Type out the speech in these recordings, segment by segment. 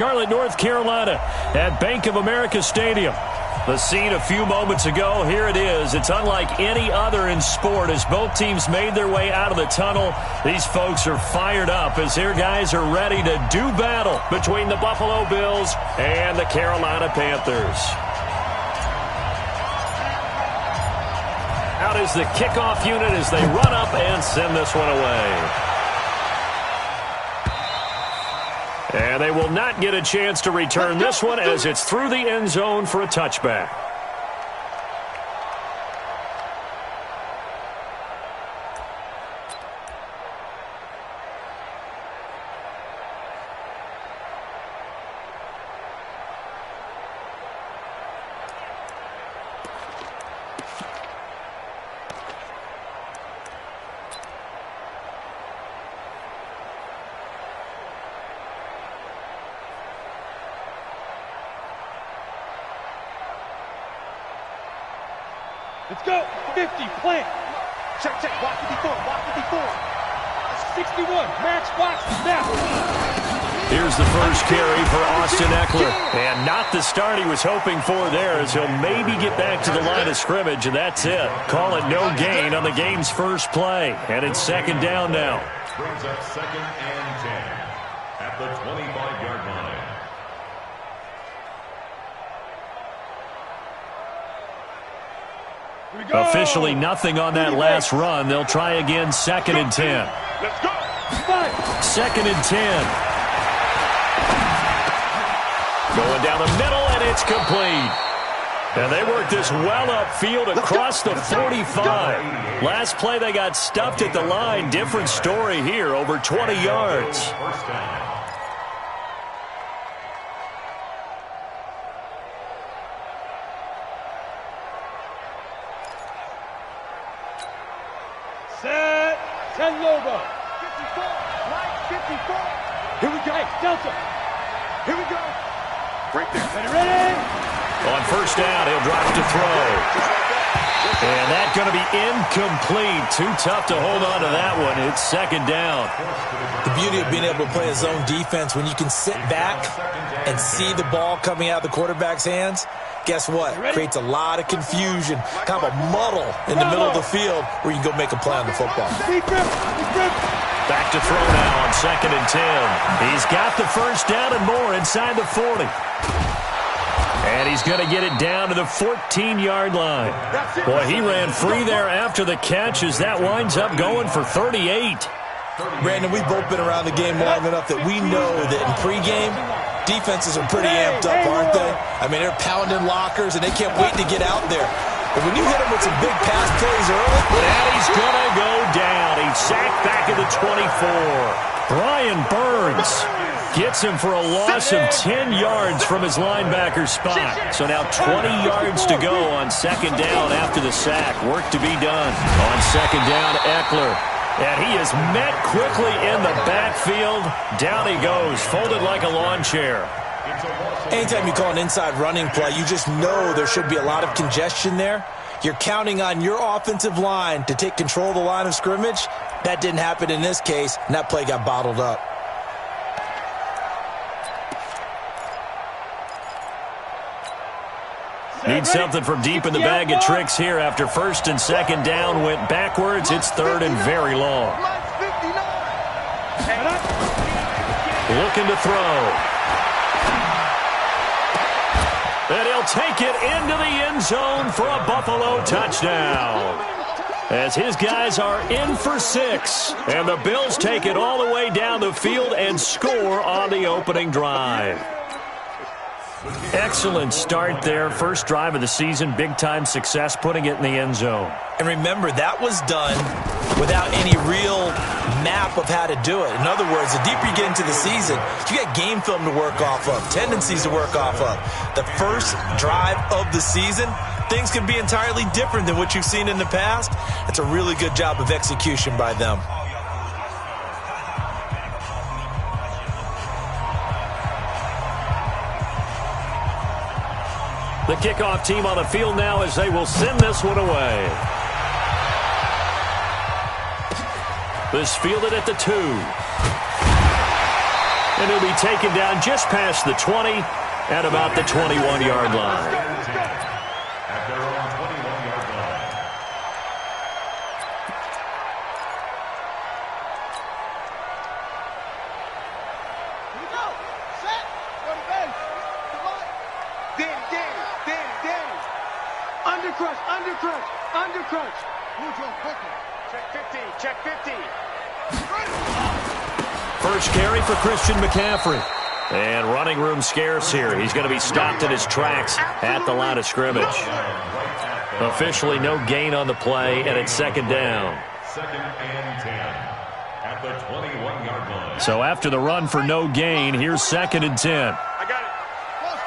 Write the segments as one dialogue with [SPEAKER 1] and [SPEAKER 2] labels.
[SPEAKER 1] Charlotte, North Carolina at Bank of America Stadium. The scene a few moments ago, here it is. It's unlike any other in sport as both teams made their way out of the tunnel. These folks are fired up as their guys are ready to do battle between the Buffalo Bills and the Carolina Panthers. Out is the kickoff unit as they run up and send this one away. And they will not get a chance to return this one as it's through the end zone for a touchback.
[SPEAKER 2] Let's go. 50, plant. Check, block 54, block 54. 61, match box, snap.
[SPEAKER 1] Here's the first carry for Austin Ekeler. And not the start he was hoping for there as he'll maybe get back to the line of scrimmage, and that's it. Call it no gain on the game's first play. And it's second down now.
[SPEAKER 3] Brings up 2nd and 10 at the 25-yard line.
[SPEAKER 1] Officially nothing on that last run. They'll try again 2nd and 10.
[SPEAKER 2] Let's go.
[SPEAKER 1] 2nd and 10. Going down the middle, and it's complete. And they work this well upfield across the 45. Last play they got stuffed at the line. Different story here, over 20 yards.
[SPEAKER 3] First down.
[SPEAKER 2] Set. 10 logo. 54. Right 54. Here we go. Hey, Delta. Here we go. Right there. Ready?
[SPEAKER 1] On first down, he'll drop to throw. And that's going to be incomplete. Too tough to hold on to that one. It's second down.
[SPEAKER 4] The beauty of being able to play a zone defense when you can sit back and see the ball coming out of the quarterback's hands, guess what? Creates a lot of confusion, kind of a muddle in the middle of the field where you can go make a play on the football.
[SPEAKER 1] Back to throw now on 2nd and 10. He's got the first down and more inside the 40. And he's going to get it down to the 14-yard line. Boy, he ran free there after the catch as that winds up going for 38.
[SPEAKER 4] Brandon, we've both been around the game long enough that we know that in pregame, defenses are pretty amped up, aren't they? I mean, they're pounding lockers, and they can't wait to get out there. But when you hit them with some big pass plays early,
[SPEAKER 1] and he's going to go down. He's sacked back at the 24. Brian Burns gets him for a loss of 10 yards from his linebacker spot. So now 20 yards to go on second down after the sack. Work to be done. On second down, Ekeler. And he is met quickly in the backfield. Down he goes, folded like a lawn chair.
[SPEAKER 4] Anytime you call an inside running play, you just know there should be a lot of congestion there. You're counting on your offensive line to take control of the line of scrimmage. That didn't happen in this case, and that play got bottled up.
[SPEAKER 1] Need something from deep in the bag of tricks here after first and second down went backwards. It's third and very long. Looking to throw. And he'll take it into the end zone for a Buffalo touchdown. As his guys are in for 6. And the Bills take it all the way down the field and score on the opening drive. Excellent start there. First drive of the season. Big-time success putting it in the end zone.
[SPEAKER 4] And remember, that was done without any real map of how to do it. In other words, the deeper you get into the season, you got game film to work off of, tendencies to work off of. The first drive of the season, things can be entirely different than what you've seen in the past. It's a really good job of execution by them.
[SPEAKER 1] The kickoff team on the field now as they will send this one away. This fielded at the 2. And he'll be taken down just past the 20 at about the 21-yard line.
[SPEAKER 3] At their own 21-yard line.
[SPEAKER 2] Here we go. Set. Go to base. Come on. Danny. Under crunch. Move on quickly. Check 50.
[SPEAKER 1] First carry for Christian McCaffrey. And running room scarce here. He's going to be stopped in his tracks at the line of scrimmage. Officially no gain on the play, and it's second down.
[SPEAKER 3] Second and 10 at the 21-yard line.
[SPEAKER 1] So after the run for no gain, here's second and 10.
[SPEAKER 2] I got it. Close.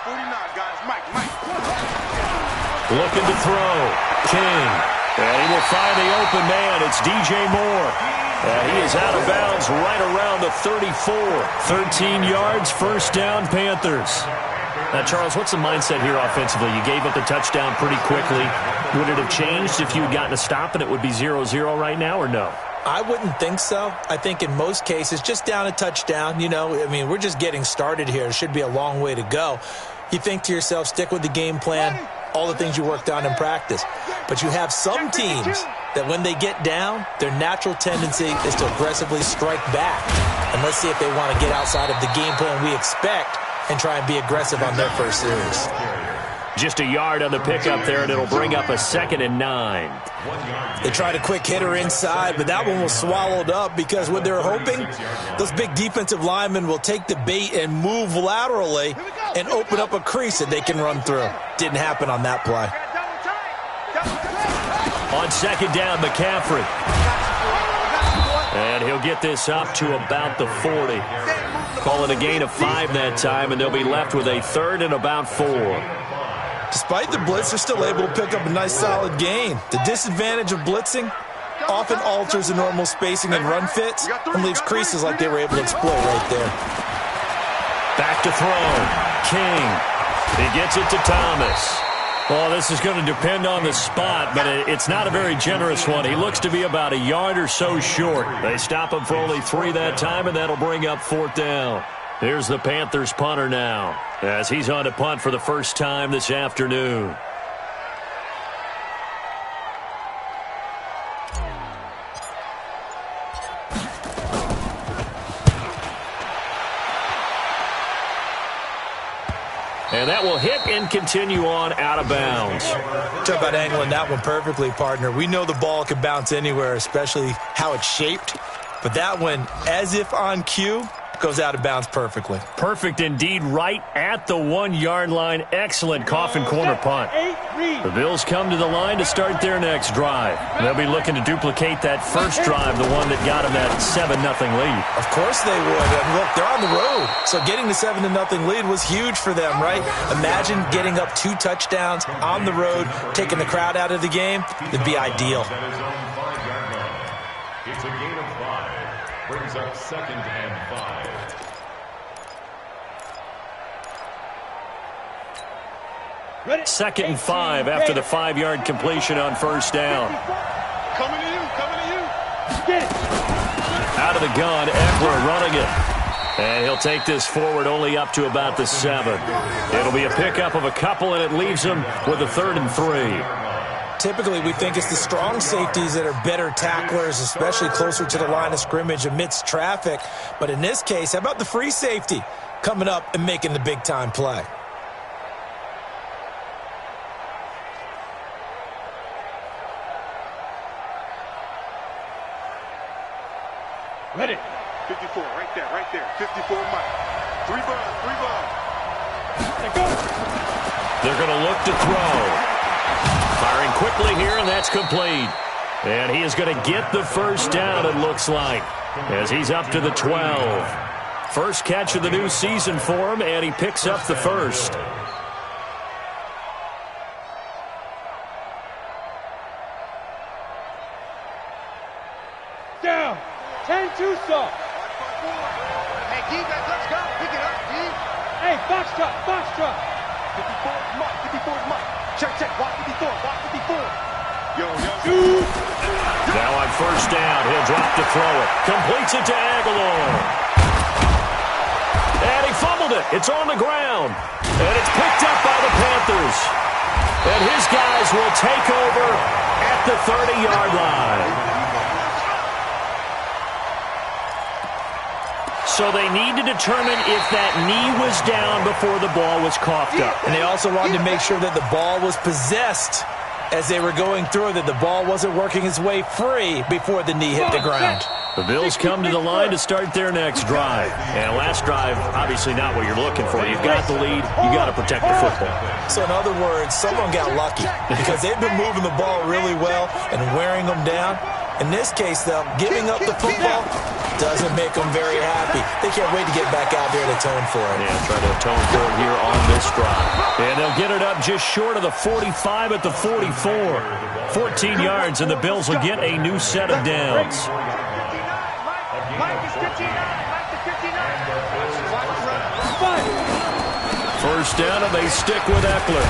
[SPEAKER 2] 49, guys. Mike.
[SPEAKER 1] Looking to throw. King. And he will find the open man. It's DJ Moore. And he is out of bounds right around the 34. 13 yards, first down, Panthers. Now, Charles, what's the mindset here offensively? You gave up the touchdown pretty quickly. Would it have changed if you had gotten a stop and it would be 0-0 right now, or no?
[SPEAKER 4] I wouldn't think so. I think in most cases, just down a touchdown, we're just getting started here. It should be a long way to go. You think to yourself, stick with the game plan, all the things you worked on in practice. But you have some teams that when they get down, their natural tendency is to aggressively strike back. And let's see if they want to get outside of the game plan we expect and try and be aggressive on their first series.
[SPEAKER 1] Just a yard on the pickup there, and it'll bring up a 2nd and 9.
[SPEAKER 4] They tried a quick hitter inside, but that one was swallowed up because what they're hoping, those big defensive linemen will take the bait and move laterally and open up a crease that they can run through. Didn't happen on that play.
[SPEAKER 1] On second down, McCaffrey. And he'll get this up to about the 40. Call it a gain of 5 that time, and they'll be left with a 3rd and about 4.
[SPEAKER 4] Despite the blitz, they're still able to pick up a nice solid gain. The disadvantage of blitzing often alters the normal spacing and run fits and leaves creases like they were able to exploit right there.
[SPEAKER 1] Back to throw. King. He gets it to Thomas. Well, this is going to depend on the spot, but it's not a very generous one. He looks to be about a yard or so short. They stop him for only 3 that time, and that'll bring up 4th down. Here's the Panthers punter now, as he's on to punt for the first time this afternoon. And that will hit and continue on out of bounds.
[SPEAKER 4] Talk about angling that one perfectly, partner. We know the ball can bounce anywhere, especially how it's shaped. But that one, as if on cue, goes out of bounds perfectly.
[SPEAKER 1] Perfect indeed, right at the 1-yard line. Excellent coffin corner punt. The Bills come to the line to start their next drive. They'll be looking to duplicate that first drive, the one that got them that 7-0 lead.
[SPEAKER 4] Of course they would. And look, they're on the road. So getting the 7-0 lead was huge for them, right? Imagine getting up 2 touchdowns on the road, taking the crowd out of the game. It'd be ideal.
[SPEAKER 3] It's a gain of 5. Brings up 2nd and 5.
[SPEAKER 2] Ready?
[SPEAKER 1] 2nd and 5 after the 5-yard completion on first down.
[SPEAKER 2] Coming to you. Get it.
[SPEAKER 1] Out of the gun, Eckler running it. And he'll take this forward only up to about the 7. It'll be a pickup of a couple, and it leaves him with a 3rd and 3.
[SPEAKER 4] Typically, we think it's the strong safeties that are better tacklers, especially closer to the line of scrimmage amidst traffic. But in this case, how about the free safety coming up and making the big-time play?
[SPEAKER 2] Ready. 54, right there. 54, Mike. 3 balls. Let go.
[SPEAKER 1] They're going to look to throw. Firing quickly here, and that's complete. And he is going to get the first down, it looks like, as he's up to the 12. First catch of the new season for him, and he picks up the first.
[SPEAKER 2] Down. 10-2 stop. Hey, D, let's go. Pick it up, D. Hey, box truck. 54 is Mike. Check. Watch 54. Yo. Shoot.
[SPEAKER 1] Now on first down, he'll drop to throw it. Completes it to Aguilar. And he fumbled it. It's on the ground. And it's picked up by the Panthers. And his guys will take over at the 30-yard line. So they need to determine if that knee was down before the ball was coughed up.
[SPEAKER 4] And they also wanted to make sure that the ball was possessed as they were going through, that the ball wasn't working its way free before the knee hit the ground.
[SPEAKER 1] The Bills come to the line to start their next drive. And last drive, obviously not what you're looking for. You've got the lead. You got to protect the football.
[SPEAKER 4] So in other words, someone got lucky because they've been moving the ball really well and wearing them down. In this case, though, giving up the football doesn't make them very happy. They can't wait to get back out there to atone for it.
[SPEAKER 1] Yeah, try to atone for it here on this drive. And they'll get it up just short of the 45 at the 44. 14 yards, and the Bills will get a new set of downs. First down, and they stick with Eckler.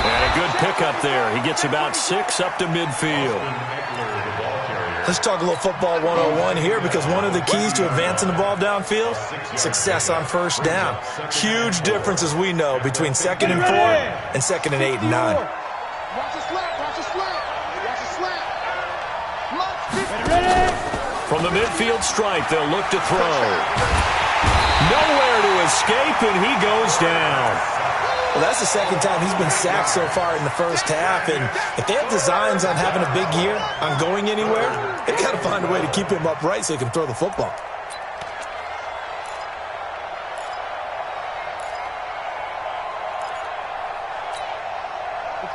[SPEAKER 1] And a good pickup there. He gets about 6 up to midfield.
[SPEAKER 4] Let's talk a little football 101 here, because one of the keys to advancing the ball downfield, success on first down. Huge difference, as we know, between 2nd and 4 and 2nd and 8 and 9.
[SPEAKER 2] Watch the slant, watch the slant, watch the slant. Ready?
[SPEAKER 1] From the midfield stripe, they'll look to throw. Nowhere to escape, and he goes down.
[SPEAKER 4] Well, that's the second time he's been sacked so far in the first half, and if they have designs on having a big year, on going anywhere, they've got to find a way to keep him upright so he can throw the football.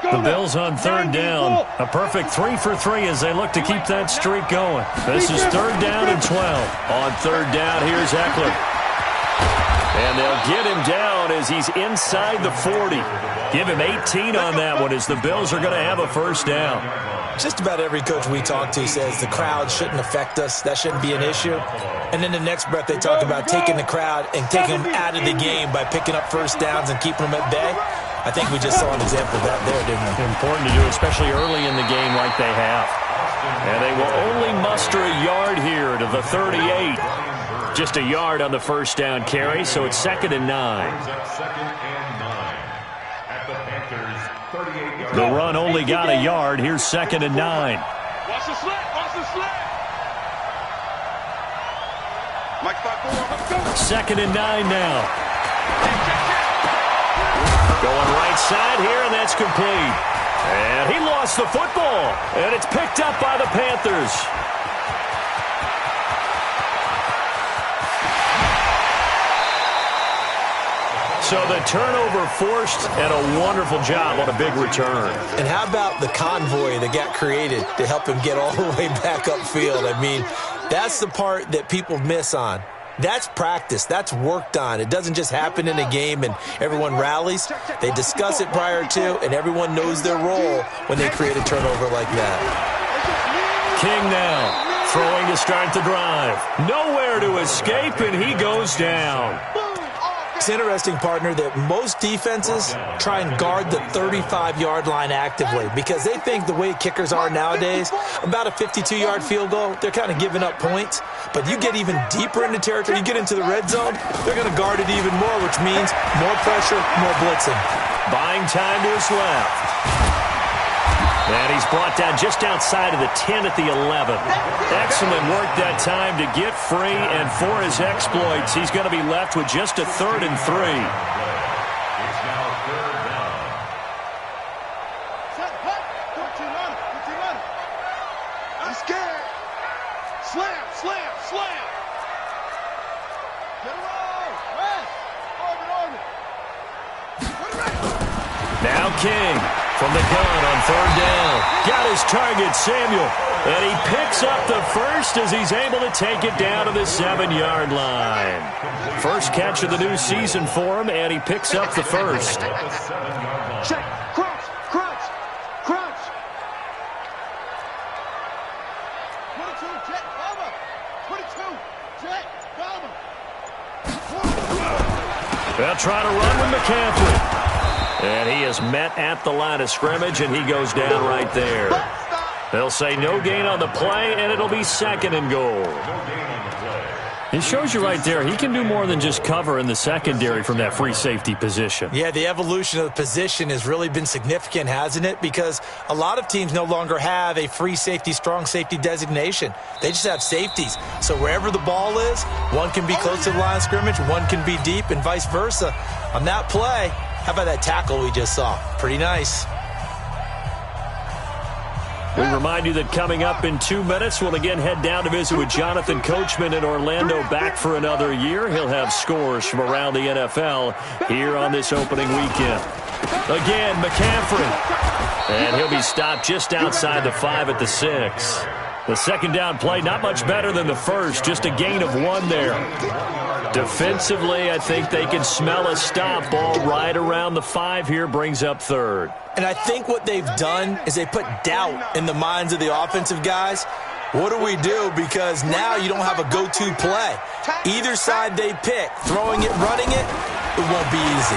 [SPEAKER 1] The Bills on third down. A perfect 3 for 3 as they look to keep that streak going. This is 3rd down and 12. On 3rd down, here's Eckler. And they'll get him down as he's inside the 40. Give him 18 on that one as the Bills are going to have a first down.
[SPEAKER 4] Just about every coach we talk to says the crowd shouldn't affect us. That shouldn't be an issue. And then the next breath they talk about taking the crowd and taking them out of the game by picking up first downs and keeping them at bay. I think we just saw an example of that there, didn't we?
[SPEAKER 1] Important to do, especially early in the game like they have. And they will only muster a yard here to the 38. Just a yard on the first down carry, so it's 2nd and 9. The run only got a yard. Here's 2nd and 9.
[SPEAKER 2] Watch the slant, watch the slant. Mike
[SPEAKER 1] 2nd and 9 now. Going right side here, and that's complete. And he lost the football, and it's picked up by the Panthers. So the turnover forced, and a wonderful job on a big return.
[SPEAKER 4] And how about the convoy that got created to help him get all the way back upfield? I mean, that's the part that people miss on. That's practice. That's worked on. It doesn't just happen in a game and everyone rallies. They discuss it prior to, and everyone knows their role when they create a turnover like that.
[SPEAKER 1] King now, throwing to start the drive. Nowhere to escape, and he goes down.
[SPEAKER 4] It's interesting, partner, that most defenses try and guard the 35-yard line actively because they think the way kickers are nowadays, about a 52-yard field goal, they're kind of giving up points. But you get even deeper into territory, you get into the red zone, they're going to guard it even more, which means more pressure, more blitzing.
[SPEAKER 1] Buying time to his left. And he's brought down just outside of the 10 at the 11. Excellent work that time to get free, and for his exploits, he's going to be left with just a 3rd and 3.
[SPEAKER 3] It's now 3rd down.
[SPEAKER 2] I'm scared. Slam, slam, slam. Get it on. Rest. Orbit.
[SPEAKER 1] Now King from the gun on 3rd down. Got his target, Samuel. And he picks up the first as he's able to take it down to the 7-yard line. First catch of the new season for him, and he picks up the first.
[SPEAKER 2] Check. Crouch. Crouch. Crouch. 22. Jet. Bomber. 22. Jet. Bomber.
[SPEAKER 1] They'll try to run with McCaffrey. And he is met at the line of scrimmage, and he goes down right there. They'll say no gain on the play, and it'll be 2nd and goal. It shows you right there, he can do more than just cover in the secondary from that free safety position.
[SPEAKER 4] Yeah, the evolution of the position has really been significant, hasn't it? Because a lot of teams no longer have a free safety, strong safety designation. They just have safeties. So wherever the ball is, one can be close to the line of scrimmage, one can be deep, and vice versa. On that play, how about that tackle we just saw? Pretty nice.
[SPEAKER 1] We remind you that coming up in 2 minutes, we'll again head down to visit with Jonathan Coachman in Orlando, back for another year. He'll have scores from around the NFL here on this opening weekend. Again, McCaffrey. And he'll be stopped just outside the 5 at the 6. The 2nd down play, not much better than the first, just a gain of 1 there. Defensively, I think they can smell a stop. Ball right around the 5 here, brings up 3rd.
[SPEAKER 4] And I think what they've done is they put doubt in the minds of the offensive guys. What do we do? Because now you don't have a go-to play. Either side they pick, throwing it, running it, it won't be easy.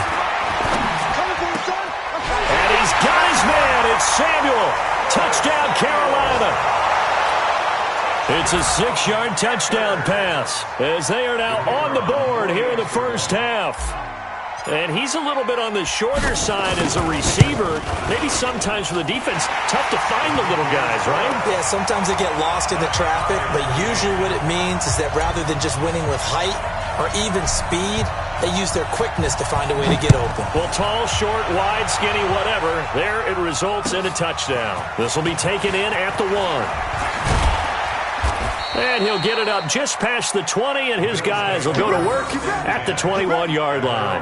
[SPEAKER 1] And he's got his man. It's Samuel. Touchdown, Carolina. It's a 6-yard touchdown pass as they are now on the board here in the first half. And he's a little bit on the shorter side as a receiver. Maybe sometimes for the defense, tough to find the little guys, right?
[SPEAKER 4] Yeah, sometimes they get lost in the traffic, but usually what it means is that rather than just winning with height or even speed, they use their quickness to find a way to get open.
[SPEAKER 1] Well, tall, short, wide, skinny, whatever, there it results in a touchdown. This will be taken in at the 1. And he'll get it up just past the 20, and his guys will go to work at the 21-yard line.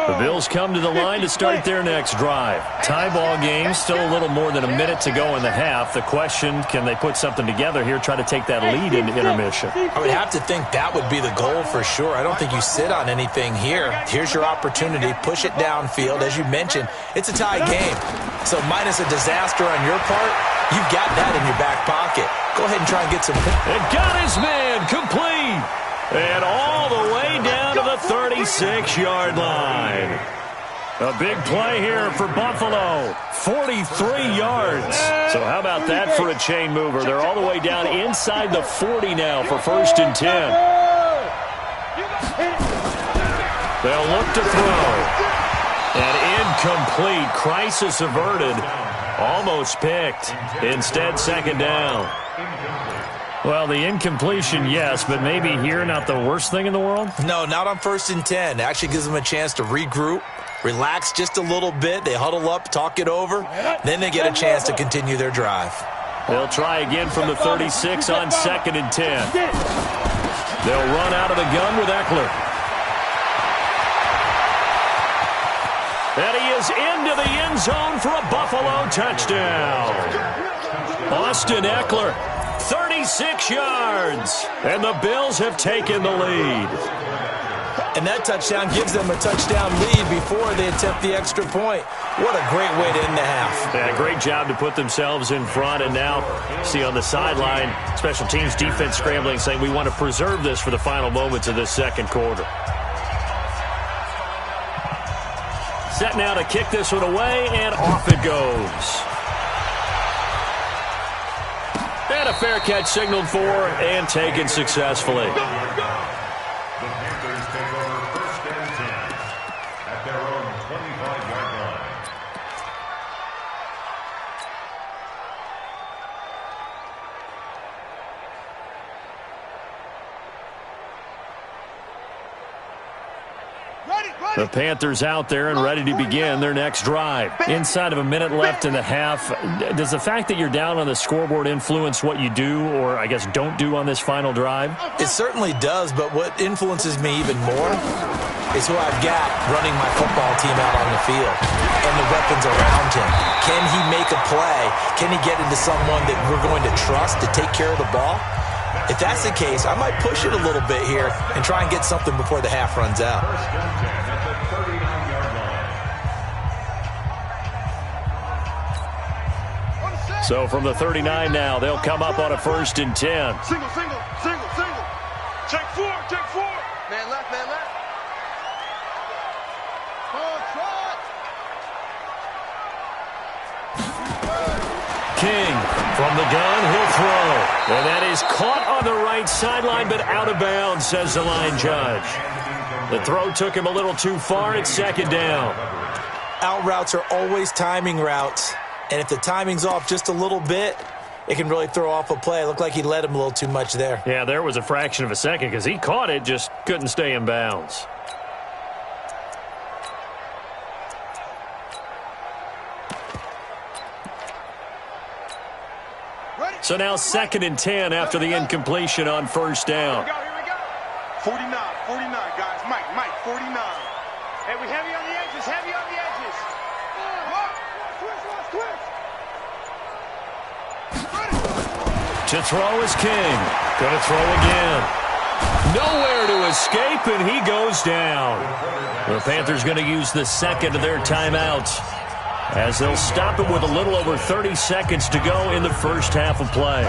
[SPEAKER 1] The Bills come to the line to start their next drive. Tie ball game, still a little more than a minute to go in the half. The question, can they put something together here, try to take that lead into intermission?
[SPEAKER 4] I would have to think that would be the goal for sure. I don't think you sit on anything here. Here's your opportunity. Push it downfield. As you mentioned, it's a tie game. So minus a disaster on your part, you've got that in your back pocket. Go ahead and try and get some.
[SPEAKER 1] And got his man complete. And all the way down to the 36-yard line. A big play here for Buffalo. 43 yards. So how about that for a chain mover? They're all the way down inside the 40 now for 1st and 10. They'll look to throw. And incomplete. Crisis averted. Almost picked. Instead, 2nd down. Well, the incompletion, yes, but maybe here not the worst thing in the world?
[SPEAKER 4] No, not on 1st and 10. It actually gives them a chance to regroup, relax just a little bit. They huddle up, talk it over. Then they get a chance to continue their drive.
[SPEAKER 1] They'll try again from the 36 on 2nd and 10. They'll run out of the gun with Eckler. And he is into the end zone for a Buffalo touchdown. Austin Eckler. 36 yards, and the Bills have taken the lead.
[SPEAKER 4] And that touchdown gives them a touchdown lead before they attempt the extra point. What a great way to end the half.
[SPEAKER 1] Yeah, great job to put themselves in front, and now see on the sideline, special teams defense scrambling, saying we want to preserve this for the final moments of this 2nd quarter. Set now to kick this one away, and off it goes. And a fair catch signaled for and taken successfully.
[SPEAKER 3] The Panthers take over 1st and 10 at their own 25-yard line.
[SPEAKER 1] The Panthers out there and ready to begin their next drive. Inside of a minute left in the half, does the fact that you're down on the scoreboard influence what you do or, I guess, don't do on this final drive?
[SPEAKER 4] It certainly does, but what influences me even more is who I've got running my football team out on the field and the weapons around him. Can he make a play? Can he get into someone that we're going to trust to take care of the ball? If that's the case, I might push it a little bit here and try and get something before the half runs out.
[SPEAKER 3] 1st and 10 at the 39-yard line.
[SPEAKER 1] So from the 39 now, they'll come up on a 1st and 10.
[SPEAKER 2] Single. Check four. Man left.
[SPEAKER 1] King from the gun, he'll throw. And that is caught on the right sideline, but out of bounds, says the line judge. The throw took him a little too far. It's 2nd down.
[SPEAKER 4] Out routes are always timing routes. And if the timing's off just a little bit, it can really throw off a play. It looked like he led him a little too much there.
[SPEAKER 1] Yeah, there was a fraction of a second because he caught it, just couldn't stay in bounds. So now 2nd and 10 after the incompletion on 1st down.
[SPEAKER 2] Here we go. 49, guys. Mike, 49. Hey, we heavy on the edges.
[SPEAKER 1] To throw is King. Gonna throw again. Nowhere to escape, and he goes down. The Panthers going to use the 2nd of their timeouts, as they'll stop it with a little over 30 seconds to go in the first half of play.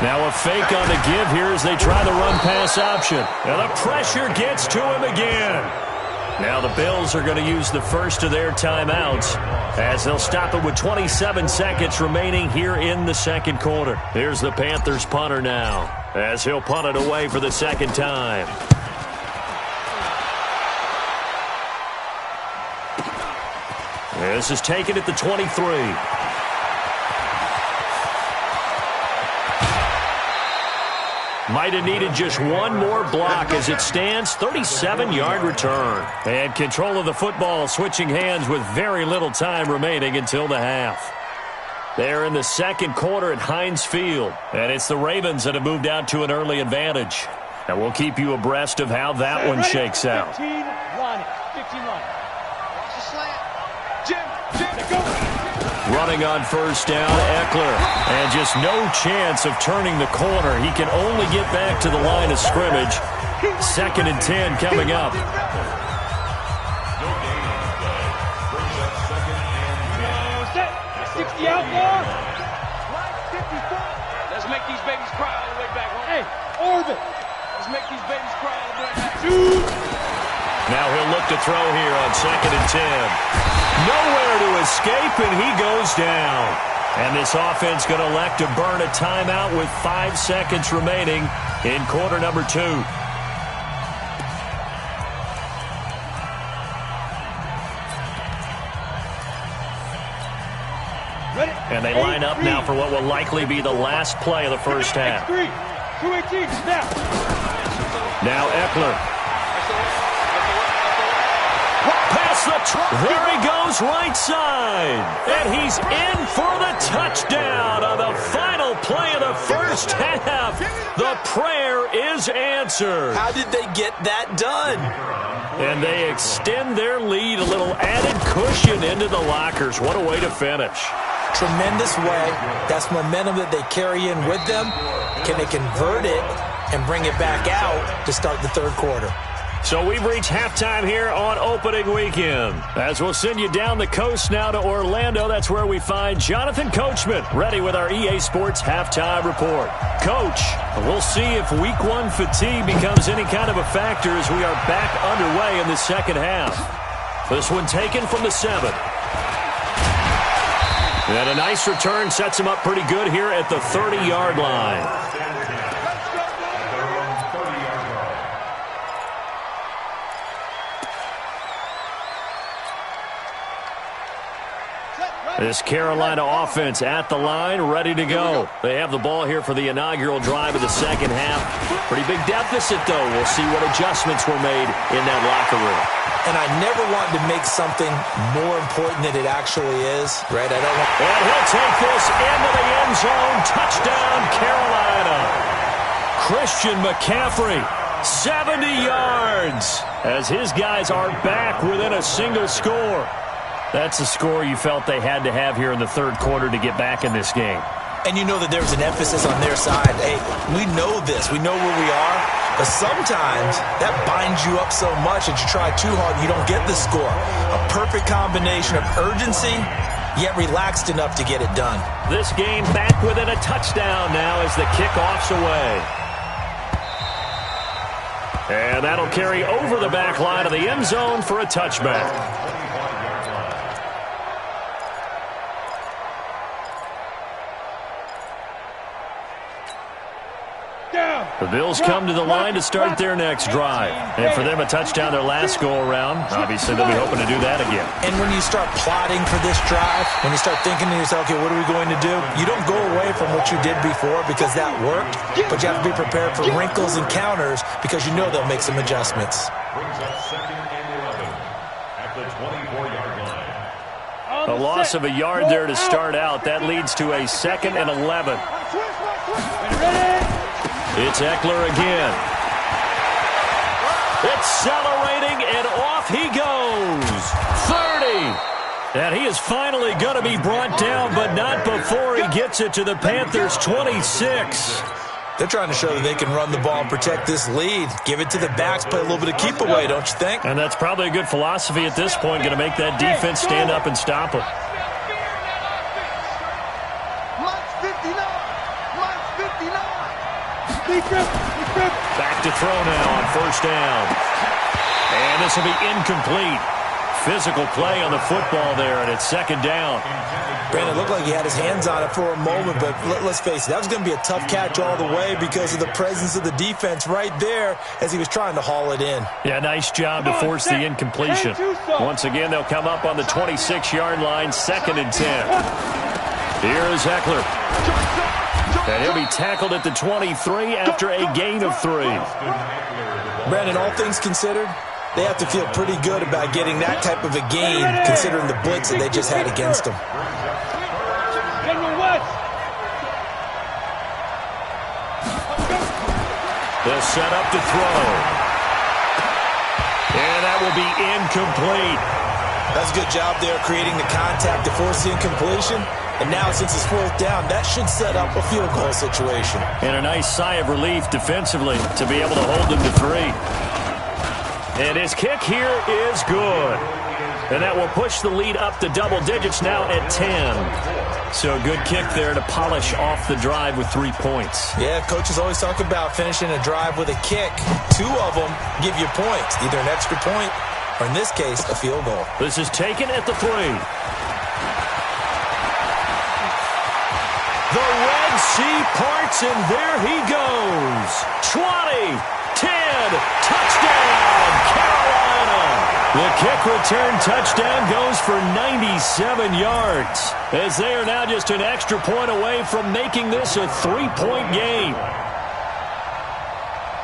[SPEAKER 1] Now a fake on the give here as they try the run-pass option. And the pressure gets to him again. Now the Bills are going to use the 1st of their timeouts, as they'll stop it with 27 seconds remaining here in the 2nd quarter. Here's the Panthers punter now, as he'll punt it away for the 2nd time. This is taken at the 23. Might have needed just one more block as it stands. 37-yard return. And control of the football, switching hands with very little time remaining until the half. They're in the 2nd quarter at Heinz Field. And it's the Ravens that have moved out to an early advantage. And we'll keep you abreast of how that one shakes out.
[SPEAKER 2] 15 Lunny. Watch the slant. Jim, go.
[SPEAKER 1] Running on 1st down, Eckler. And just no chance of turning the corner. He can only get back to the line of scrimmage. 2nd and 10 coming up.
[SPEAKER 2] 60 outlaw. 54. Let's make these babies cry all the way back home. Hey, orbit. Let's make these babies cry all the way back.
[SPEAKER 1] Now he'll look to throw here on 2nd and 10. Nowhere to escape, and he goes down. And this offense going to elect to burn a timeout with 5 seconds remaining in quarter number 2. And they line up now for what will likely be the last play of the first half.
[SPEAKER 2] 218, snap.
[SPEAKER 1] Now Eckler. There he goes, right side. And he's in for the touchdown on the final play of the first half. The prayer is answered.
[SPEAKER 4] How did they get that done?
[SPEAKER 1] And they extend their lead, a little added cushion into the lockers. What a way to finish.
[SPEAKER 4] Tremendous way. That's momentum that they carry in with them. Can they convert it and bring it back out to start the 3rd quarter?
[SPEAKER 1] So we've reached halftime here on opening weekend. As we'll send you down the coast now to Orlando, that's where we find Jonathan Coachman, ready with our EA Sports halftime report. Coach, we'll see if week 1 fatigue becomes any kind of a factor as we are back underway in the 2nd half. This one taken from the 7. And a nice return sets him up pretty good here at the 30-yard line. This Carolina offense at the line, ready to go. They have the ball here for the inaugural drive of the 2nd half. Pretty big deficit, though. We'll see what adjustments were made in that locker room.
[SPEAKER 4] And I never want to make something more important than it actually is, right? I don't want.
[SPEAKER 1] And he'll take this into the end zone. Touchdown, Carolina. Christian McCaffrey, 70 yards, as his guys are back within a single score. That's a score you felt they had to have here in the 3rd quarter to get back in this game.
[SPEAKER 4] And you know that there's an emphasis on their side. Hey, we know this. We know where we are. But sometimes that binds you up so much that you try too hard and you don't get the score. A perfect combination of urgency, yet relaxed enough to get it done.
[SPEAKER 1] This game back within a touchdown now as the kickoff's away. And that'll carry over the back line of the end zone for a touchback. The Bills come to the line to start their next drive. And for them, a touchdown their last go-around. Obviously, they'll be hoping to do that again.
[SPEAKER 4] And when you start plotting for this drive, when you start thinking to yourself, okay, what are we going to do? You don't go away from what you did before because that worked, but you have to be prepared for wrinkles and counters because you know they'll make some adjustments.
[SPEAKER 3] Brings up 2nd and 11 at the 24-yard line.
[SPEAKER 1] A loss of a yard there to start out. That leads to a 2nd and 11. It's Eckler again. Accelerating, and off he goes. 30. And he is finally going to be brought down, but not before he gets it to the Panthers' 26.
[SPEAKER 4] They're trying to show that they can run the ball and protect this lead. Give it to the backs, play a little bit of keep away, don't you think?
[SPEAKER 1] And that's probably a good philosophy at this point, going to make that defense stand up and stop him. Back to throw now on 1st down. And this will be incomplete. Physical play on the football there, and it's 2nd down.
[SPEAKER 4] Brandon, looked like he had his hands on it for a moment, but let's face it, that was going to be a tough catch all the way because of the presence of the defense right there as he was trying to haul it in.
[SPEAKER 1] Yeah, nice job to force the incompletion. Once again, they'll come up on the 26-yard line, 2nd and 10. Here is Eckler. And he'll be tackled at the 23 after a gain of 3.
[SPEAKER 4] Brandon, all things considered, they have to feel pretty good about getting that type of a gain considering the blitz that they just had against them.
[SPEAKER 1] They'll set up to throw. And that will be incomplete.
[SPEAKER 4] That's a good job there creating the contact to force the incompletion. And now, since it's 4th down, that should set up a field goal situation.
[SPEAKER 1] And a nice sigh of relief defensively to be able to hold them to 3. And his kick here is good. And that will push the lead up to double digits now at 10. So a good kick there to polish off the drive with 3 points.
[SPEAKER 4] Yeah, coaches always talk about finishing a drive with a kick. 2 of them give you points, either an extra point or, in this case, a field goal.
[SPEAKER 1] This is taken at the 3. The Red Sea parts, and there he goes. 20, 10, touchdown, Carolina. The kick return touchdown goes for 97 yards, as they are now just an extra point away from making this a 3-point game.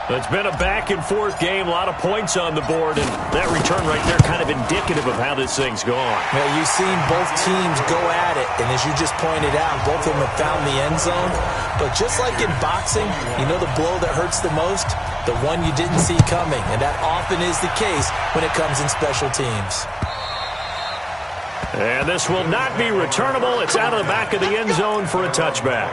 [SPEAKER 1] It's been a back-and-forth game, a lot of points on the board, and that return right there kind of indicative of how this thing's gone.
[SPEAKER 4] Well, you've seen both teams go at it, and as you just pointed out, both of them have found the end zone. But just like in boxing, you know the blow that hurts the most? The one you didn't see coming, and that often is the case when it comes in special teams.
[SPEAKER 1] And this will not be returnable. It's out of the back of the end zone for a touchback.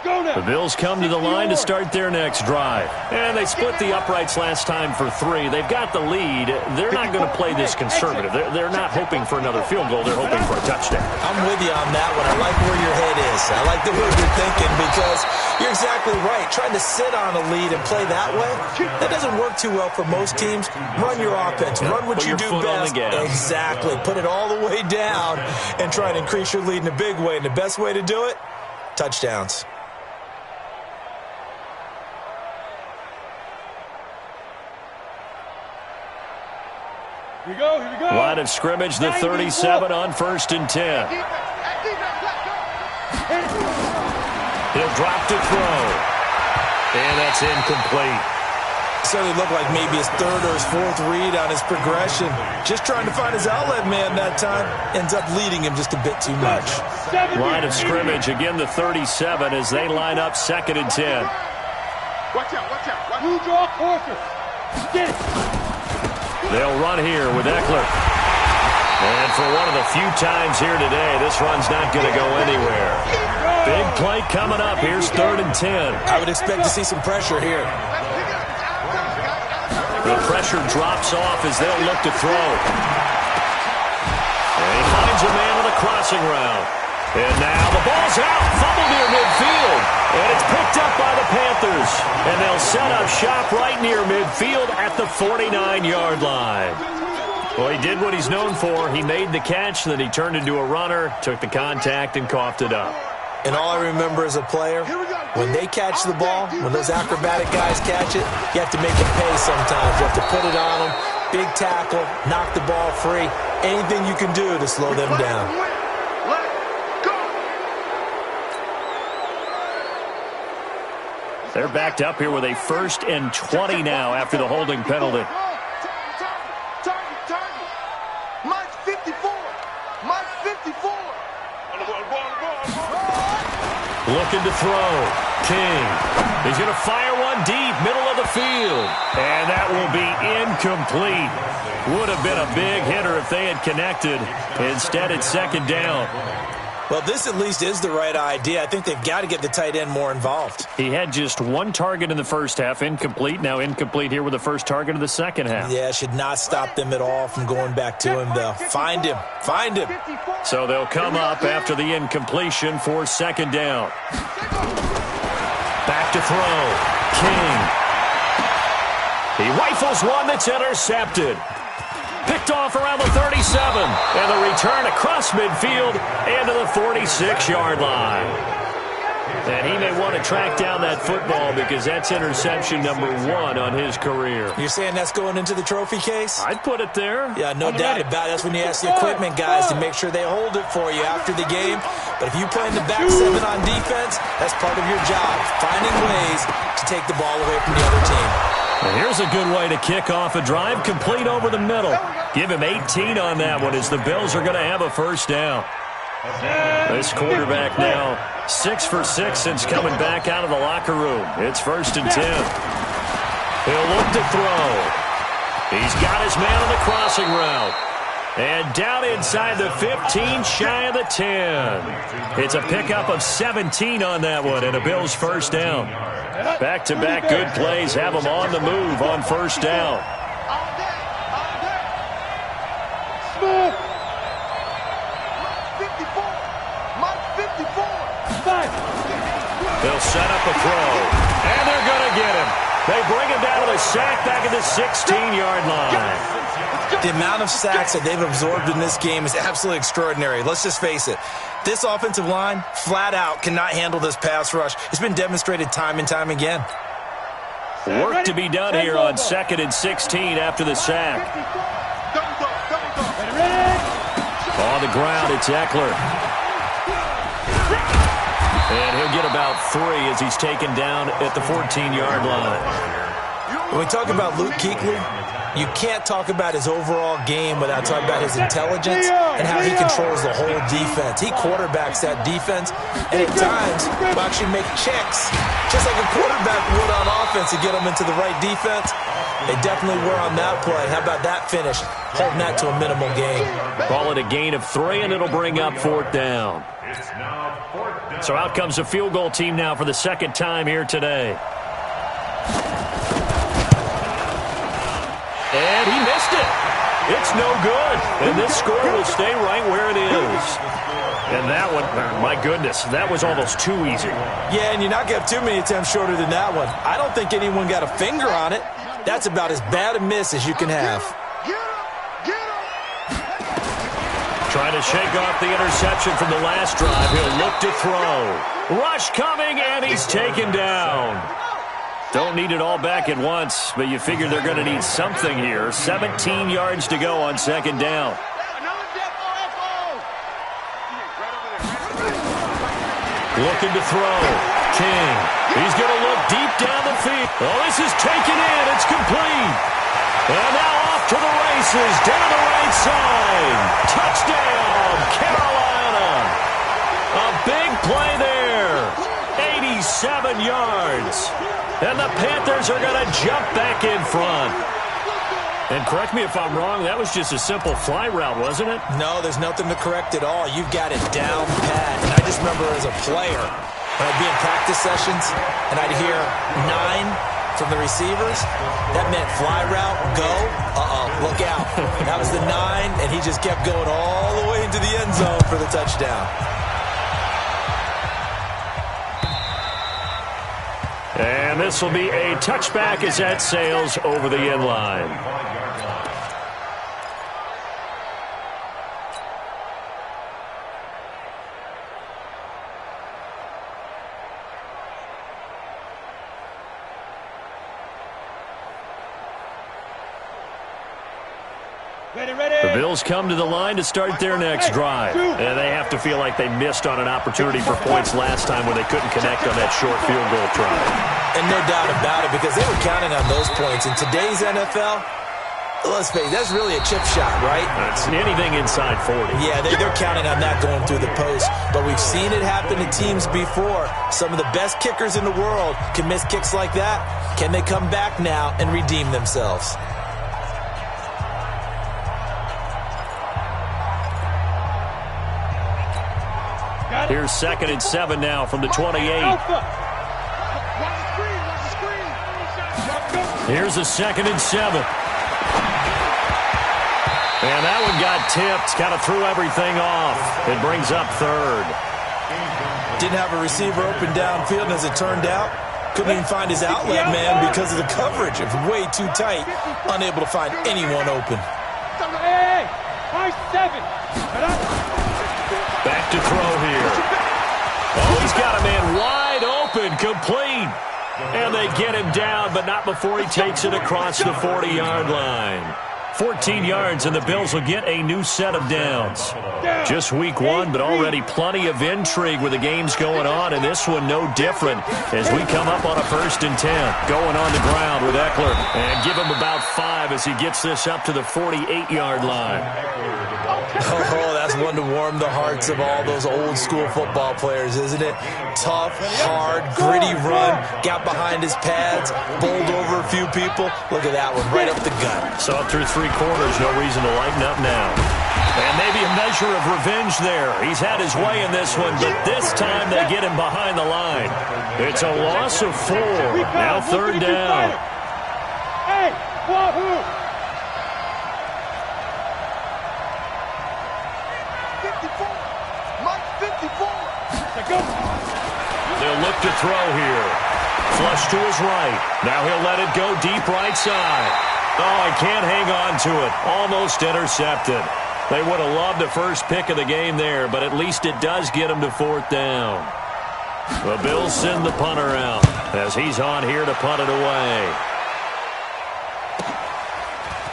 [SPEAKER 1] The Bills come to the line to start their next drive. And they split the uprights last time for 3. They've got the lead. They're not going to play this conservative. They're not hoping for another field goal. They're hoping for a touchdown.
[SPEAKER 4] I'm with you on that one. I like where your head is. I like the way you're thinking because you're exactly right. Trying to sit on a lead and play that way, that doesn't work too well for most teams. Run your offense. Run what you do best. Exactly. Put it all the way down and try and increase your lead in a big way. And the best way to do it, touchdowns.
[SPEAKER 2] Here we go, here we go.
[SPEAKER 1] Line of scrimmage, the 37 on 1st and 10. He'll drop to throw. And that's incomplete.
[SPEAKER 4] Certainly looked like maybe his 3rd or his 4th read on his progression. Just trying to find his outlet man that time. Ends up leading him just a bit too much.
[SPEAKER 1] Line of scrimmage, again the 37 as they line up 2nd and 10.
[SPEAKER 2] Watch out, watch out. You draw closer. Get it.
[SPEAKER 1] They'll run here with Eckler. And for one of the few times here today, this run's not going to go anywhere. Big play coming up. Here's 3rd and 10.
[SPEAKER 4] I would expect to see some pressure here.
[SPEAKER 1] The pressure drops off as they'll look to throw. And he finds a man on the crossing route. And now the ball's out. Fumble near midfield. And it's picked up by the Panthers. And they'll set up shop right near midfield at the 49-yard line. Well, he did what he's known for. He made the catch, then he turned into a runner, took the contact, and coughed it up.
[SPEAKER 4] And all I remember as a player, when they catch the ball, when those acrobatic guys catch it, you have to make them pay sometimes. You have to put it on them, big tackle, knock the ball free, anything you can do to slow them down.
[SPEAKER 1] They're backed up here with a 1st and 20 now after the holding penalty. Looking to throw. King. He's going to fire one deep, middle of the field. And that will be incomplete. Would have been a big hitter if they had connected. Instead, it's 2nd down.
[SPEAKER 4] Well, this at least is the right idea. I think they've got to get the tight end more involved.
[SPEAKER 1] He had just 1 target in the first half, incomplete. Now incomplete here with the first target of the second half.
[SPEAKER 4] Yeah, should not stop them at all from going back to him, though. Find him. Find him.
[SPEAKER 1] So they'll come up after the incompletion for 2nd down. Back to throw. King. He rifles one that's intercepted. Picked off around the 37. And the return across midfield and to the 46-yard line. And he may want to track down that football because that's interception number 1 on his career.
[SPEAKER 4] You're saying that's going into the trophy case?
[SPEAKER 1] I'd put it there.
[SPEAKER 4] Yeah, no doubt about it. That's when you ask the equipment guys to make sure they hold it for you after the game. But if you play in the back 7 on defense, that's part of your job, finding ways to take the ball away from the other team.
[SPEAKER 1] And here's a good way to kick off a drive, complete over the middle. Give him 18 on that one as the Bills are going to have a 1st down. This quarterback now 6 for 6 since coming back out of the locker room. It's 1st and 10. He'll look to throw. He's got his man on the crossing route. And down inside the 15, shy of the 10. It's a pickup of 17 on that one and a Bills 1st down. Back-to-back good plays have them on the move on 1st down. They'll set up a throw, and they're going to get him. They bring him down to the sack back at the 16-yard line.
[SPEAKER 4] The amount of sacks that they've absorbed in this game is absolutely extraordinary. Let's just face it. This offensive line, flat out, cannot handle this pass rush. It's been demonstrated time and time again.
[SPEAKER 1] Work to be done here on 2nd and 16 after the sack. On the ground, it's Eckler. And he'll get about 3 as he's taken down at the 14-yard line.
[SPEAKER 4] When we talk about Luke Kuechly, you can't talk about his overall game without talking about his intelligence and how he controls the whole defense. He quarterbacks that defense, and at times will actually make checks, just like a quarterback would on offense to get them into the right defense. They definitely were on that play. How about that finish? Holding that to a minimal gain.
[SPEAKER 1] Call it a gain of 3, and it'll bring up 4th down. So out comes the field goal team now for the 2nd time here today. And he missed it. It's no good. And this score will stay right where it is. And that one, my goodness, that was almost too easy.
[SPEAKER 4] Yeah, and you're not going to have too many attempts shorter than that one. I don't think anyone got a finger on it. That's about as bad a miss as you can have.
[SPEAKER 1] Trying to shake off the interception from the last drive. He'll look to throw. Rush coming, and he's taken down. Don't need it all back at once, but you figure they're going to need something here. 17 yards to go on 2nd down. Looking to throw. King. He's going to look deep down the field. Oh, this is taken in. It's complete. And now off to the races. Down the right side. Touchdown, Carolina. A big play there. 87 yards. And the Panthers are going to jump back in front. And correct me if I'm wrong, that was just a simple fly route, wasn't it?
[SPEAKER 4] No, there's nothing to correct at all. You've got it down pat. And I just remember as a player, when I'd be in practice sessions and I'd hear 9 from the receivers, that meant fly route, go, look out. That was the 9, and he just kept going all the way into the end zone for the touchdown.
[SPEAKER 1] And this will be a touchback as that sails over the end line. The Bills come to the line to start their next drive. And they have to feel like they missed on an opportunity for points last time when they couldn't connect on that short field goal try.
[SPEAKER 4] And no doubt about it, because they were counting on those points. In today's NFL, let's face it, that's really a chip shot, right?
[SPEAKER 1] It's anything inside 40.
[SPEAKER 4] Yeah, they're counting on that going through the post. But we've seen it happen to teams before. Some of the best kickers in the world can miss kicks like that. Can they come back now and redeem themselves?
[SPEAKER 1] Here's 2nd and 7 now from the 28. Here's a 2nd and 7. And that one got tipped. Kind of threw everything off. It brings up 3rd.
[SPEAKER 4] Didn't have a receiver open downfield, and as it turned out, couldn't even find his outlet man because of the coverage. It was way too tight. Unable to find anyone open.
[SPEAKER 2] Hey, 7.
[SPEAKER 1] Back to throw here. Oh, he's got a man wide open, complete. And they get him down, but not before he takes it across the 40-yard line. 14 yards, and the Bills will get a new set of downs. Just week 1, but already plenty of intrigue with the games going on, and this one no different as we come up on a 1st and 10. Going on the ground with Eckler, and give him about 5 as he gets this up to the 48-yard line.
[SPEAKER 4] Oh, that's one to warm the hearts of all those old-school football players, isn't it? Tough, hard, gritty run, got behind his pads, bowled over a few people. Look at that one, right up the gut.
[SPEAKER 1] So up through 3 quarters, no reason to lighten up now. And maybe a measure of revenge there. He's had his way in this one, but this time they get him behind the line. It's a loss of 4. Now 3rd down.
[SPEAKER 2] Hey, wahoo! 54. Mike 54.
[SPEAKER 1] They'll look to throw here. Flush to his right. Now he'll let it go deep right side. Oh, he can't hang on to it. Almost intercepted. They would have loved the first pick of the game there, but at least it does get him to 4th down. The Bills send the punter out as he's on here to punt it away.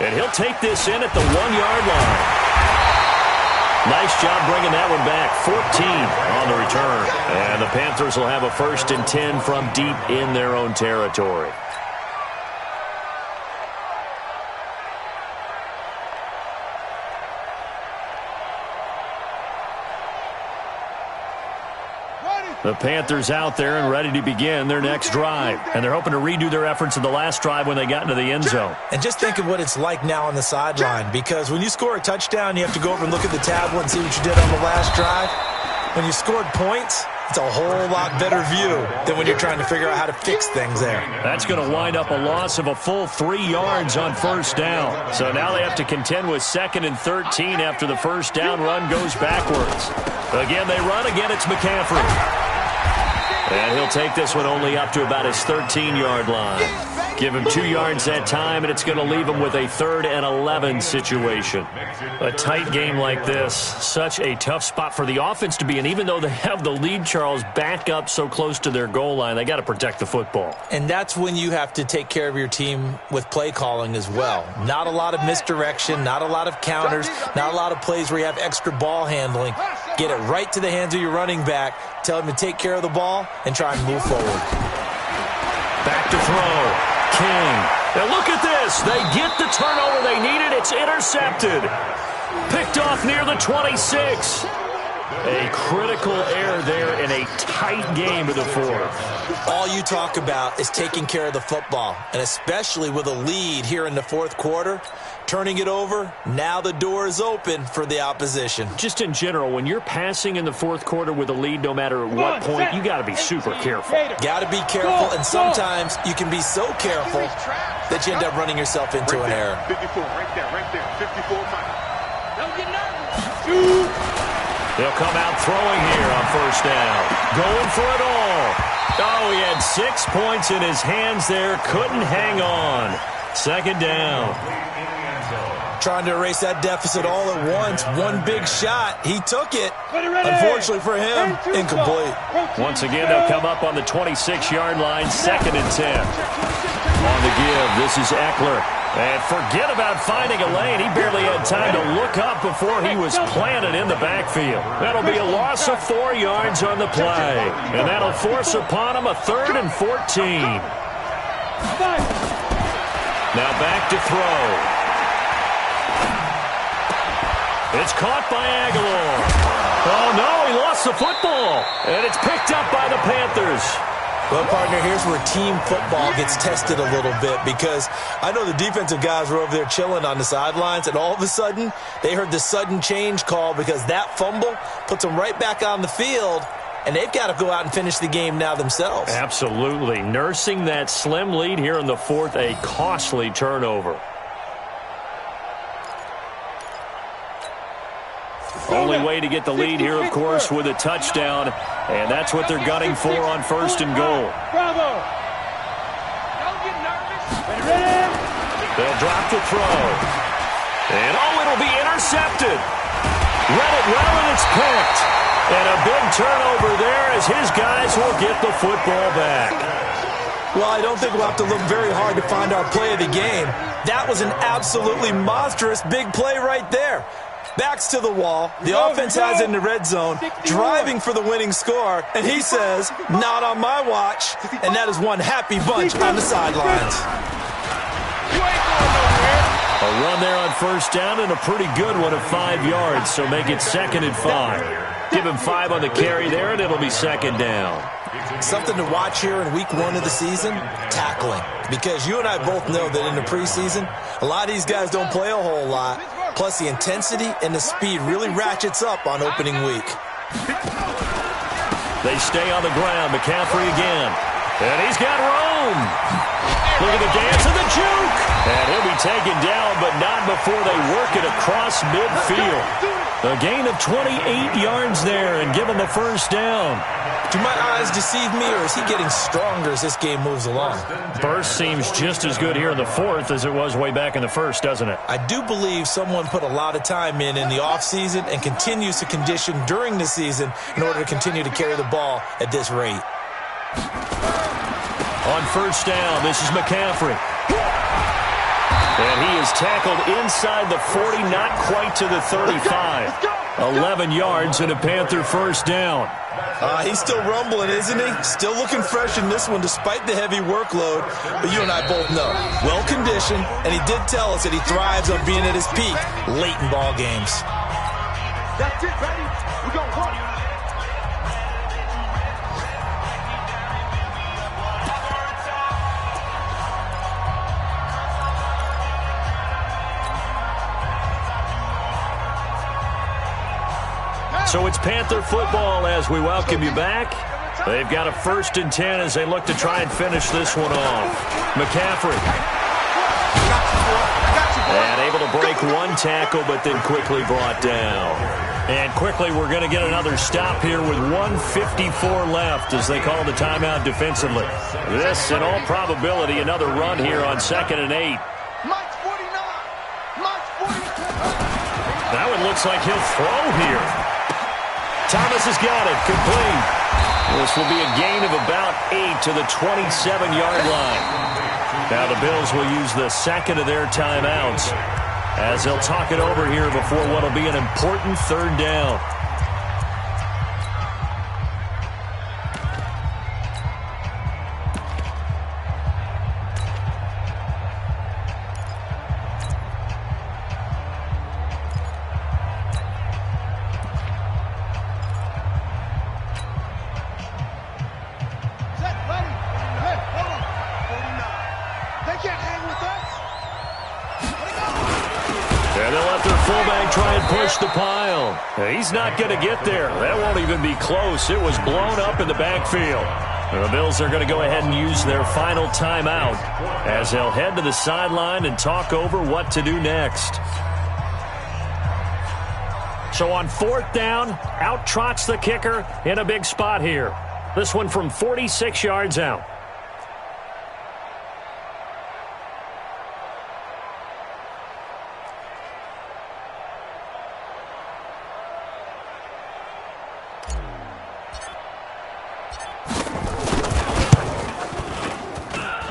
[SPEAKER 1] And he'll take this in at the 1-yard line. Nice job bringing that one back. 14 on the return. And the Panthers will have a 1st and 10 from deep in their own territory. The Panthers out there and ready to begin their next drive. And they're hoping to redo their efforts in the last drive when they got into the end zone.
[SPEAKER 4] And just think of what it's like now on the sideline, because when you score a touchdown, you have to go over and look at the tablet and see what you did on the last drive. When you scored points, it's a whole lot better view than when you're trying to figure out how to fix things there.
[SPEAKER 1] That's going to wind up a loss of a full 3 yards on 1st down. So now they have to contend with 2nd and 13 after the 1st down run goes backwards. Again, they run. Again, it's McCaffrey. And he'll take this one only up to about his 13-yard line. Give him 2 yards that time, and it's going to leave him with a 3rd and 11 situation. A tight game like this, such a tough spot for the offense to be in. Even though they have the lead, Charles, back up so close to their goal line, they got to protect the football.
[SPEAKER 4] And that's when you have to take care of your team with play calling as well. Not a lot of misdirection, not a lot of counters, not a lot of plays where you have extra ball handling. Get it right to the hands of your running back. Tell him to take care of the ball and try and move forward.
[SPEAKER 1] Back to throw. King. Now look at this. They get the turnover they needed. It's intercepted. Picked off near the 26. A critical error there in a tight game of the fourth.
[SPEAKER 4] All you talk about is taking care of the football, and especially with a lead here in the fourth quarter, turning it over, now the door is open for the opposition.
[SPEAKER 1] Just in general, when you're passing in the fourth quarter with a lead, no matter at what point, you got to be super careful.
[SPEAKER 4] Got to be careful, and sometimes you can be so careful that you end up running yourself into an error.
[SPEAKER 2] 54, right there, 54 miles. Don't get nervous.
[SPEAKER 1] They'll come out throwing here on first down. Going for it all. Oh, he had 6 points in his hands there. Couldn't hang on. Second down.
[SPEAKER 4] Trying to erase that deficit all at once. One big shot. He took it. Unfortunately for him, incomplete.
[SPEAKER 1] Once again, they'll come up on the 26-yard line. 2nd and 10. On the give, this is Eckler. And forget about finding a lane. He barely had time to look up before he was planted in the backfield. That'll be a loss of 4 yards on the play. And that'll force upon him a 3rd and 14. Now back to throw. It's caught by Aguilar. Oh, no, he lost the football. And it's picked up by the Panthers.
[SPEAKER 4] Well, partner, here's where team football gets tested a little bit, because I know the defensive guys were over there chilling on the sidelines, and all of a sudden, they heard the sudden change call because that fumble puts them right back on the field, and they've got to go out and finish the game now themselves.
[SPEAKER 1] Absolutely. Nursing that slim lead here in the fourth, a costly turnover. Only way to get the lead here, of course, with a touchdown. And that's what they're gunning for on 1st and goal.
[SPEAKER 2] Bravo! Don't get nervous. Ready?
[SPEAKER 1] They'll drop the throw. And, oh, it'll be intercepted. Read it well, and it's picked. And a big turnover there as his guys will get the football back.
[SPEAKER 4] Well, I don't think we'll have to look very hard to find our play of the game. That was an absolutely monstrous big play right there. Backs to the wall. The offense has it in the red zone, driving for the winning score, and he says, not on my watch. And that is one happy bunch on the sidelines.
[SPEAKER 1] A run there on first down, and a pretty good one of 5 yards, so make it 2nd and 5. Give him 5 on the carry there, and it'll be 2nd down.
[SPEAKER 4] Something to watch here in week 1 of the season, tackling. Because you and I both know that in the preseason, a lot of these guys don't play a whole lot. Plus, the intensity and the speed really ratchets up on opening week.
[SPEAKER 1] They stay on the ground. McCaffrey again. And he's got room. Look at the dance and the juke. And he'll be taken down, but not before they work it across midfield. A gain of 28 yards there and give him the first down.
[SPEAKER 4] Do my eyes deceive me, or is he getting stronger as this game moves along?
[SPEAKER 1] Burst seems just as good here in the fourth as it was way back in the first, doesn't it?
[SPEAKER 4] I do believe someone put a lot of time in the offseason and continues to condition during the season in order to continue to carry the ball at this rate.
[SPEAKER 1] On first down, this is McCaffrey. And he is tackled inside the 40, not quite to the 35. 11 yards and a Panther first down.
[SPEAKER 4] He's still rumbling, isn't he? Still looking fresh in this one despite the heavy workload. But you and I both know, well-conditioned, and he did tell us that he thrives on being at his peak late in ball games.
[SPEAKER 2] That's it, ready? We're going to work.
[SPEAKER 1] So it's Panther football as we welcome you back. They've got a 1st and 10 as they look to try and finish this one off. McCaffrey. And able to break one tackle, but then quickly brought down. And quickly we're going to get another stop here with 1:54 left as they call the timeout defensively. This, in all probability, another run here on 2nd and 8. That one looks like he'll throw here. Thomas has got it, complete. This will be a gain of about 8 to the 27-yard line. Now the Bills will use the 2nd of their timeouts as they'll talk it over here before what will be an important 3rd down. And they'll let their fullback try and push the pile. He's not going to get there. That won't even be close. It was blown up in the backfield. The Bills are going to go ahead and use their final timeout as they'll head to the sideline and talk over what to do next. So on 4th down, out trots the kicker in a big spot here. This one from 46 yards out.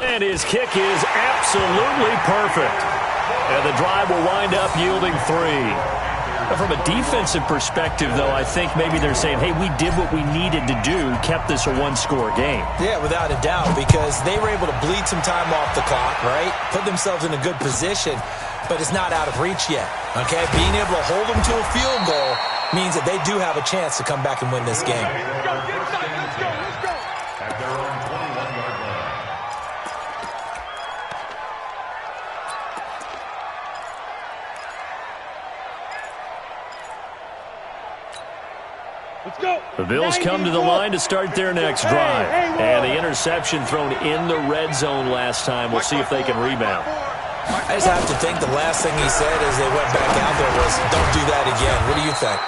[SPEAKER 1] And his kick is absolutely perfect. And the drive will wind up yielding 3. From a defensive perspective, though, I think maybe they're saying, hey, we did what we needed to do, kept this a one-score game.
[SPEAKER 4] Yeah, without a doubt, because they were able to bleed some time off the clock, right? Put themselves in a good position, but it's not out of reach yet, okay? Being able to hold them to a field goal means that they do have a chance to come back and win this game.
[SPEAKER 2] Let's go.
[SPEAKER 3] At their own 21-yard line.
[SPEAKER 2] Let's go.
[SPEAKER 1] The Bills come to the line to start their next drive. And the interception thrown in the red zone last time. We'll see if they can rebound.
[SPEAKER 4] I just have to think the last thing he said as they went back out there was, don't do that again. What do you think?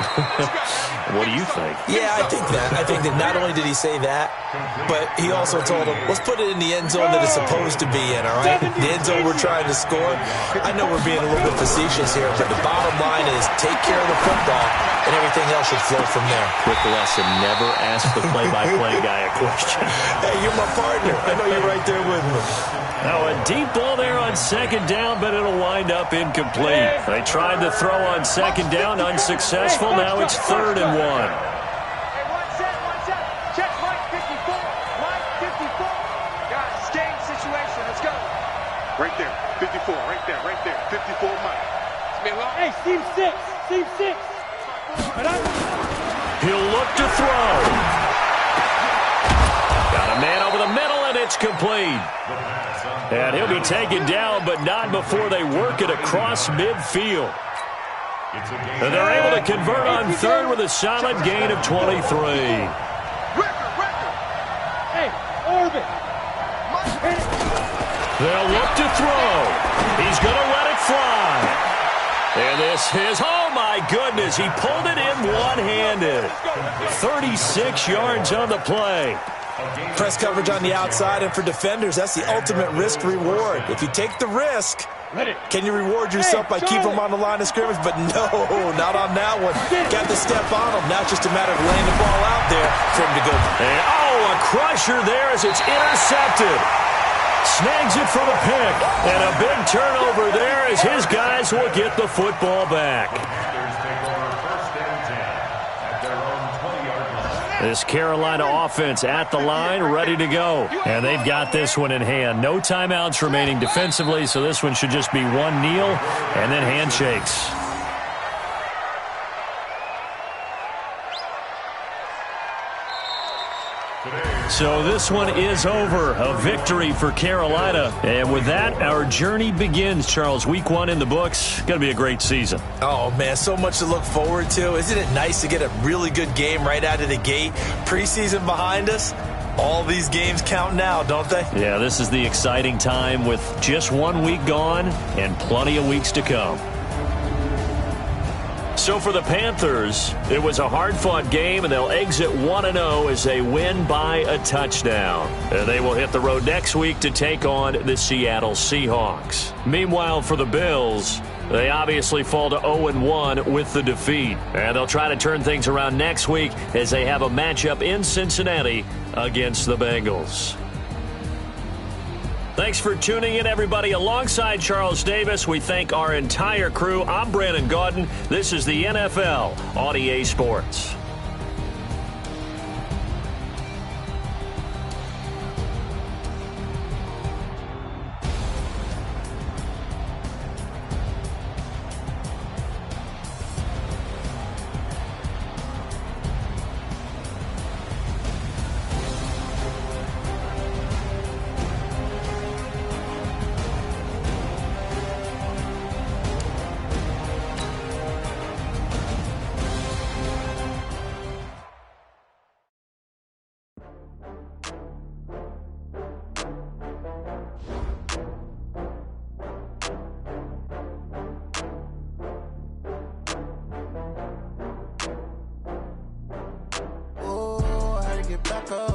[SPEAKER 1] What do you think?
[SPEAKER 4] Yeah, I think that. I think that not only did he say that, but he also told him, let's put it in the end zone that it's supposed to be in, all right? The end zone we're trying to score. I know we're being a little bit facetious here, but the bottom line is take care of the football, and everything else should flow from there.
[SPEAKER 1] Quick lesson, never ask the play-by-play guy a question.
[SPEAKER 4] Hey, you're my partner. I know you're right there with me.
[SPEAKER 1] Now a deep ball there on 2nd down, but it'll wind up incomplete. They tried to throw on 2nd down, unsuccessful. Now it's 3rd and 1.
[SPEAKER 2] Hey, one set. Check Mike 54. Mike 54. Guys, game situation. Let's go. Right there. 54. Right there. 54 Mike. It's been long. Hey, Steve 6.
[SPEAKER 1] He'll look to throw. Got a man over the middle, and it's complete. And he'll be taken down, but not before they work it across midfield. And they're able to convert on 3rd with a solid gain of 23.
[SPEAKER 2] Hey, Orbit.
[SPEAKER 1] They'll look to throw. He's going to let it fly. And this is, oh my goodness, he pulled it in one-handed. 36 yards on the play.
[SPEAKER 4] Press coverage on the outside, and for defenders, that's the ultimate risk-reward. If you take the risk, can you reward yourself by keeping them on the line of scrimmage? But no, not on that one. Got to step on them. Now it's just a matter of laying the ball out there for him to go.
[SPEAKER 1] And, a crusher there as it's intercepted. Snags it for the pick. And a big turnover there as his guys will get the football back. This Carolina offense at the line, ready to go. And they've got this one in hand. No timeouts remaining defensively, so this one should just be one kneel and then handshakes. So this one is over. A victory for Carolina. And with that, our journey begins, Charles. Week 1 in the books. Going to be a great season.
[SPEAKER 4] Oh, man, so much to look forward to. Isn't it nice to get a really good game right out of the gate? Preseason behind us. All these games count now, don't they?
[SPEAKER 1] Yeah, this is the exciting time with just 1 week gone and plenty of weeks to come. So for the Panthers, it was a hard-fought game, and they'll exit 1-0 as they win by a touchdown. They will hit the road next week to take on the Seattle Seahawks. Meanwhile, for the Bills, they obviously fall to 0-1 with the defeat. And they'll try to turn things around next week as they have a matchup in Cincinnati against the Bengals. Thanks for tuning in, everybody. Alongside Charles Davis, we thank our entire crew. I'm Brandon Gaudin. This is the NFL on EA Sports.
[SPEAKER 5] back up.